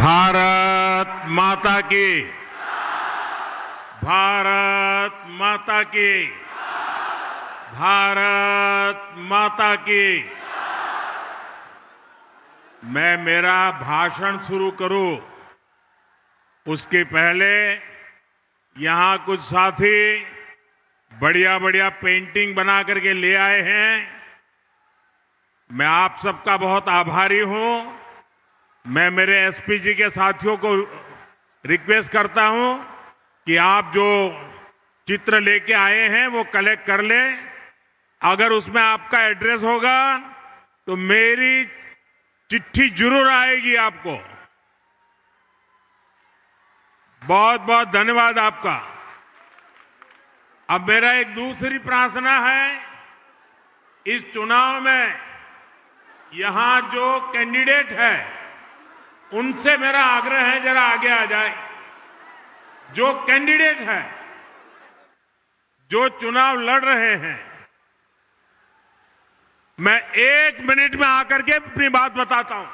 भारत माता की, भारत माता की, भारत माता की। मैं मेरा भाषण शुरू करूं उसके पहले यहां कुछ साथी बढ़िया बढ़िया पेंटिंग बना करके ले आए हैं। मैं आप सबका बहुत आभारी हूं। मैं मेरे एसपी जी के साथियों को रिक्वेस्ट करता हूं कि आप जो चित्र लेके आए हैं वो कलेक्ट कर लें। अगर उसमें आपका एड्रेस होगा तो मेरी चिट्ठी जरूर आएगी आपको। बहुत बहुत धन्यवाद आपका। अब मेरा एक दूसरी प्रार्थना है, इस चुनाव में यहां जो कैंडिडेट है उनसे मेरा आग्रह है जरा आगे आ जाए। जो कैंडिडेट है, जो चुनाव लड़ रहे हैं, मैं 1 मिनट में आकर के अपनी बात बताता हूं।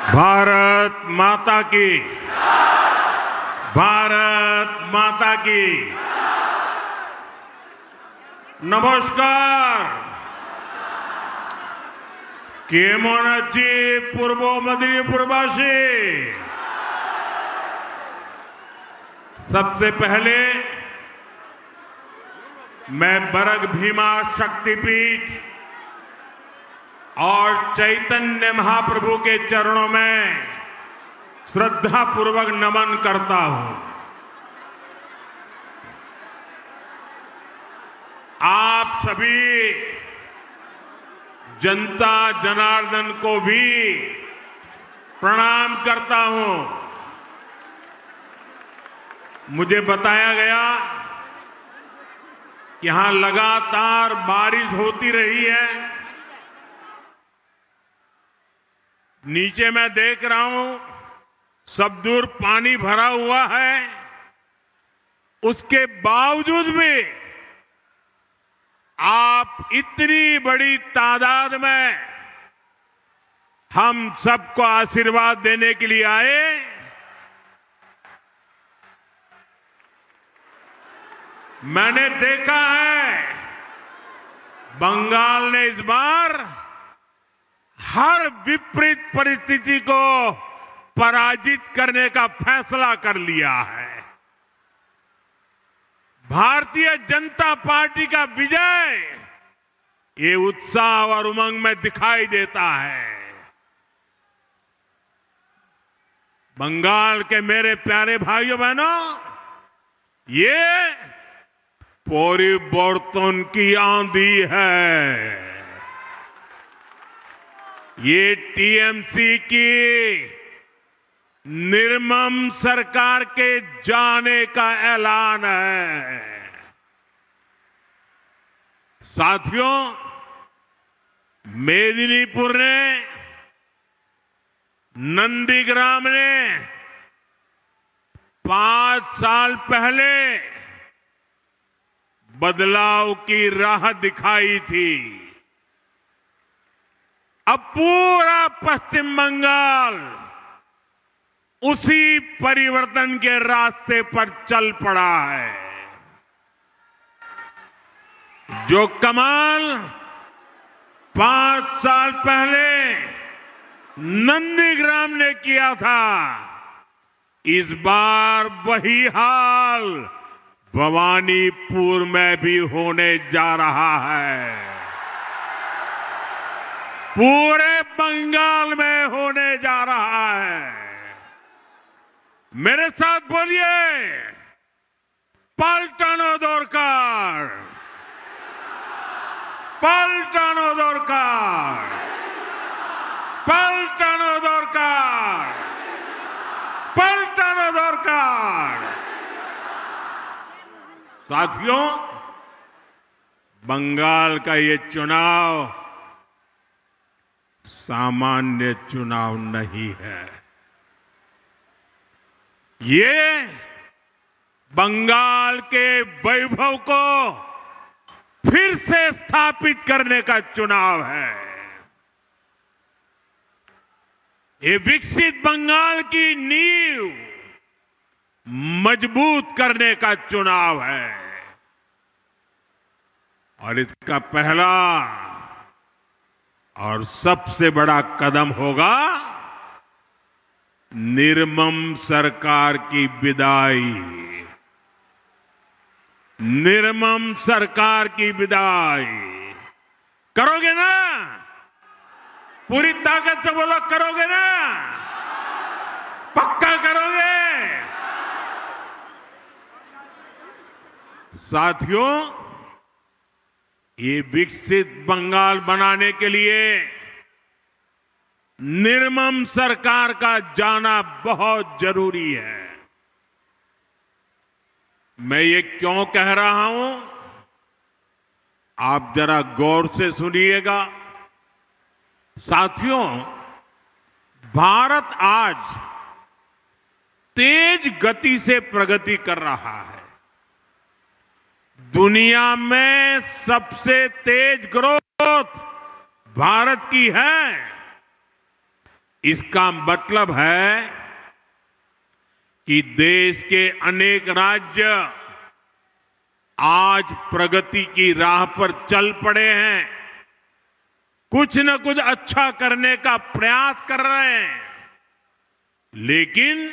भारत माता की, भारत माता की। नमस्कार। केमन अच्छी पूर्व मेदिनीपुरवासी। सबसे पहले मैं बरग भीमा शक्तिपीठ और चैतन्य महाप्रभु के चरणों में श्रद्धापूर्वक नमन करता हूं। आप सभी जनता जनार्दन को भी प्रणाम करता हूं। मुझे बताया गया कि यहां लगातार बारिश होती रही है। नीचे मैं देख रहा हूं सब दूर पानी भरा हुआ है। उसके बावजूद भी आप इतनी बड़ी तादाद में हम सबको आशीर्वाद देने के लिए आए। मैंने देखा है बंगाल ने इस बार हर विपरीत परिस्थिति को पराजित करने का फैसला कर लिया है। भारतीय जनता पार्टी का विजय ये उत्साह और उमंग में दिखाई देता है। बंगाल के मेरे प्यारे भाइयों बहनों, ये परिवर्तन की आंधी है। ये टीएमसी की निर्मम सरकार के जाने का ऐलान है। साथियों, मेदिनीपुर ने, नंदीग्राम ने 5 साल पहले बदलाव की राह दिखाई थी। अब पूरा पश्चिम बंगाल उसी परिवर्तन के रास्ते पर चल पड़ा है। जो कमाल 5 साल पहले नंदीग्राम ने किया था, इस बार वही हाल भवानीपुर में भी होने जा रहा है। पूरे बंगाल में होने जा रहा है। मेरे साथ बोलिए, पाल्टानो दरकार, पाल्टानो दरकार। পাল্টানো দরকার, पलटाना दरकार। साथियों, बंगाल का ये चुनाव सामान्य चुनाव नहीं है। ये बंगाल के वैभव को फिर से स्थापित करने का चुनाव है। ये विकसित बंगाल की नींव मजबूत करने का चुनाव है और इसका पहला और सबसे बड़ा कदम होगा निर्मम सरकार की विदाई। निर्मम सरकार की विदाई करोगे ना? पूरी ताकत से बोलो, करोगे ना? पक्का करोगे? साथियों, ये विकसित बंगाल बनाने के लिए निर्मम सरकार का जाना बहुत जरूरी है। मैं ये क्यों कह रहा हूं, आप जरा गौर से सुनिएगा। साथियों, भारत आज तेज गति से प्रगति कर रहा है। दुनिया में सबसे तेज ग्रोथ भारत की है। इसका मतलब है कि देश के अनेक राज्य आज प्रगति की राह पर चल पड़े हैं, कुछ न कुछ अच्छा करने का प्रयास कर रहे हैं। लेकिन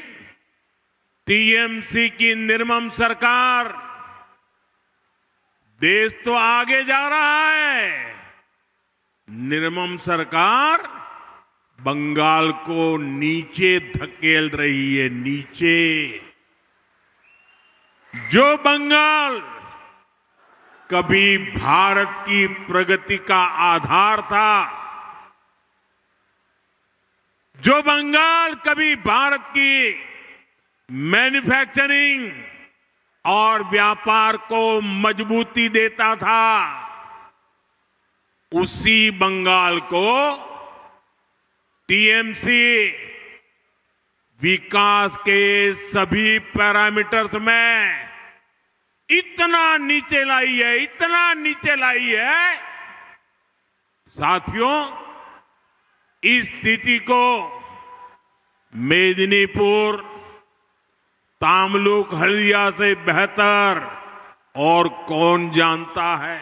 टीएमसी की निर्मम सरकार, देश तो आगे जा रहा है, निर्मम सरकार बंगाल को नीचे धकेल रही है। नीचे जो बंगाल कभी भारत की प्रगति का आधार था, जो बंगाल कभी भारत की मैन्युफैक्चरिंग और व्यापार को मजबूती देता था, उसी बंगाल को टीएमसी विकास के सभी पैरामीटर्स में इतना नीचे लाई है, इतना नीचे लाई है। साथियों, इस स्थिति को मेदिनीपुर, तामलुक, हल्दिया से बेहतर और कौन जानता है।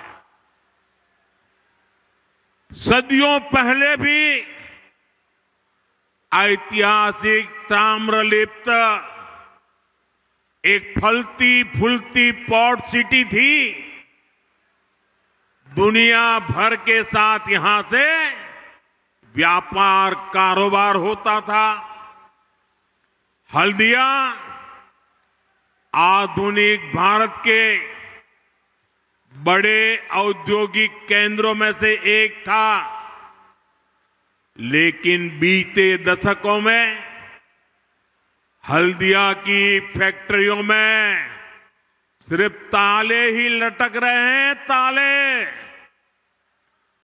सदियों पहले भी ऐतिहासिक ताम्रलिप्त एक फलती फूलती पोर्ट सिटी थी। दुनिया भर के साथ यहां से व्यापार कारोबार होता था। हल्दिया आधुनिक भारत के बड़े औद्योगिक केंद्रों में से एक था, लेकिन बीते दशकों में हल्दिया की फैक्ट्रियों में सिर्फ ताले ही लटक रहे हैं, ताले।